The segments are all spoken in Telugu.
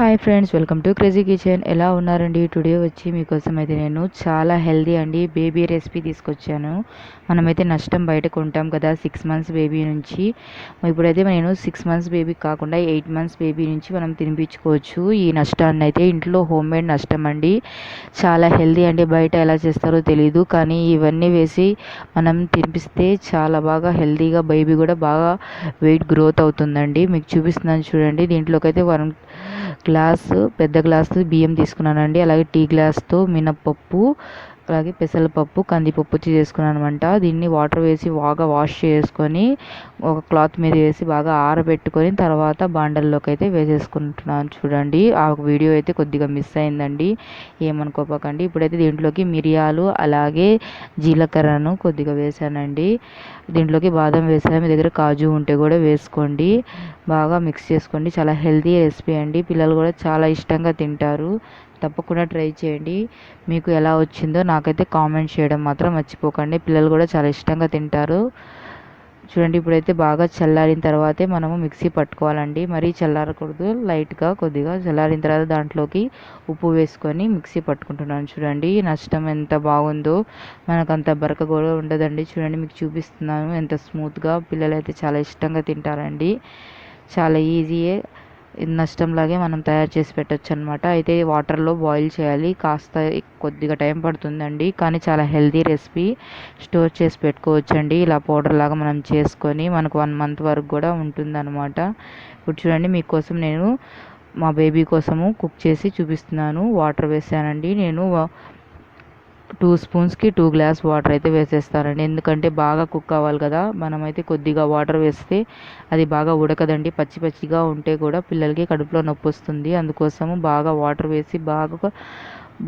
Hi friends, welcome to crazy kitchen. ఎలా ఉన్నారండి? టుడే వచ్చి మీకోసం అయితే నేను చాలా హెల్దీ అండి బేబీ రెసిపీ తీసుకొచ్చాను. మనమైతే నష్టం బయట కొంటాం కదా 6 మంత్స్ బేబీ నుంచి. ఇప్పుడైతే నేను 6 మంత్స్ బేబీ కాకుండా 8 మంత్స్ బేబీ నుంచి మనం తినిపించుకోవచ్చు. ఈ నష్టాన్ని అయితే ఇంట్లో హోమ్ మేడ్ నష్టం అండి. చాలా హెల్దీ అండి. బయట ఎలా చేస్తారో తెలీదు, కానీ ఇవన్నీ వేసి మనం తినిపిస్తే చాలా బాగా హెల్దీగా బేబీ కూడా బాగా వెయిట్ గ్రోత్ అవుతుందండి. మీకు చూపిస్తున్నాను చూడండి. దీంట్లోకి అయితే పెద్ద గ్లాసు బియ్యం తీసుకున్నానండి. అలాగే టీ గ్లాస్తో మినప్పప్పు, అలాగే పెసరపప్పు, కందిపప్పు చేసుకున్నాను అనమాట. దీన్ని వాటర్ వేసి బాగా వాష్ చేసుకొని ఒక క్లాత్ మీద వేసి బాగా ఆరబెట్టుకొని తర్వాత బాండల్లోకి అయితే వేసేసుకుంటున్నాను చూడండి. ఆ వీడియో అయితే కొద్దిగా మిస్ అయిందండి, ఏమనుకోపకండి. ఇప్పుడైతే దీంట్లోకి మిరియాలు అలాగే జీలకర్రను కొద్దిగా వేసానండి. దీంట్లోకి బాదం వేసాను. మీ దగ్గర కాజు ఉంటే కూడా వేసుకోండి. బాగా మిక్స్ చేసుకోండి. చాలా హెల్తీ రెసిపీ అండి. పిల్లలు కూడా చాలా ఇష్టంగా తింటారు. తప్పకుండా ట్రై చేయండి. మీకు ఎలా వచ్చిందో నాకైతే కామెంట్ చేయడం మాత్రం మర్చిపోకండి. పిల్లలు కూడా చాలా ఇష్టంగా తింటారు. చూడండి, ఇప్పుడైతే బాగా చల్లారిన తర్వాతే మనము మిక్సీ పట్టుకోవాలండి. మరీ చల్లారకూడదు, లైట్గా కొద్దిగా చల్లారిన తర్వాత దాంట్లోకి ఉప్పు వేసుకొని మిక్సీ పట్టుకుంటున్నాను. చూడండి నష్టం ఎంత బాగుందో, మనకు అంత బరక కూడా ఉండదండి. చూడండి, మీకు చూపిస్తున్నాను ఎంత స్మూత్గా. పిల్లలు అయితే చాలా ఇష్టంగా తింటారండి. చాలా ఈజీయే. నష్టంలాగే మనం తయారు చేసి పెట్టచ్చు అనమాట. అయితే వాటర్లో బాయిల్ చేయాలి, కాస్త కొద్దిగా టైం పడుతుందండి, కానీ చాలా హెల్తీ రెసిపీ. స్టోర్ చేసి పెట్టుకోవచ్చండి. ఇలా పౌడర్ లాగా మనం చేసుకొని మనకు 1 మంత్ వరకు కూడా ఉంటుందన్నమాట. ఇప్పుడు చూడండి, మీకోసం నేను మా బేబీ కోసము కుక్ చేసి చూపిస్తున్నాను. వాటర్ వేసానండి నేను. 2 స్పూన్స్కి 2 గ్లాస్ వాటర్ అయితే వేసేస్తానండి. ఎందుకంటే బాగా కుక్ అవ్వాలి కదా. మనమైతే కొద్దిగా వాటర్ వేస్తే అది బాగా ఉడకదండి. పచ్చి పచ్చిగా ఉంటే కూడా పిల్లలకి కడుపులో నొప్పి వస్తుంది. అందుకోసము బాగా వాటర్ వేసి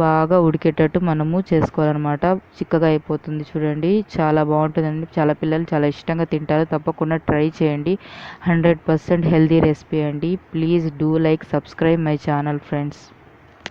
బాగా ఉడికేటట్టు మనము చేసుకోవాలన్నమాట. చిక్కగా అయిపోతుంది చూడండి. చాలా బాగుంటుందండి. చాలా పిల్లలు చాలా ఇష్టంగా తింటారు. తప్పకుండా ట్రై చేయండి. 100% హెల్తీ రెసిపీ అండి. Please do like, subscribe my channel friends.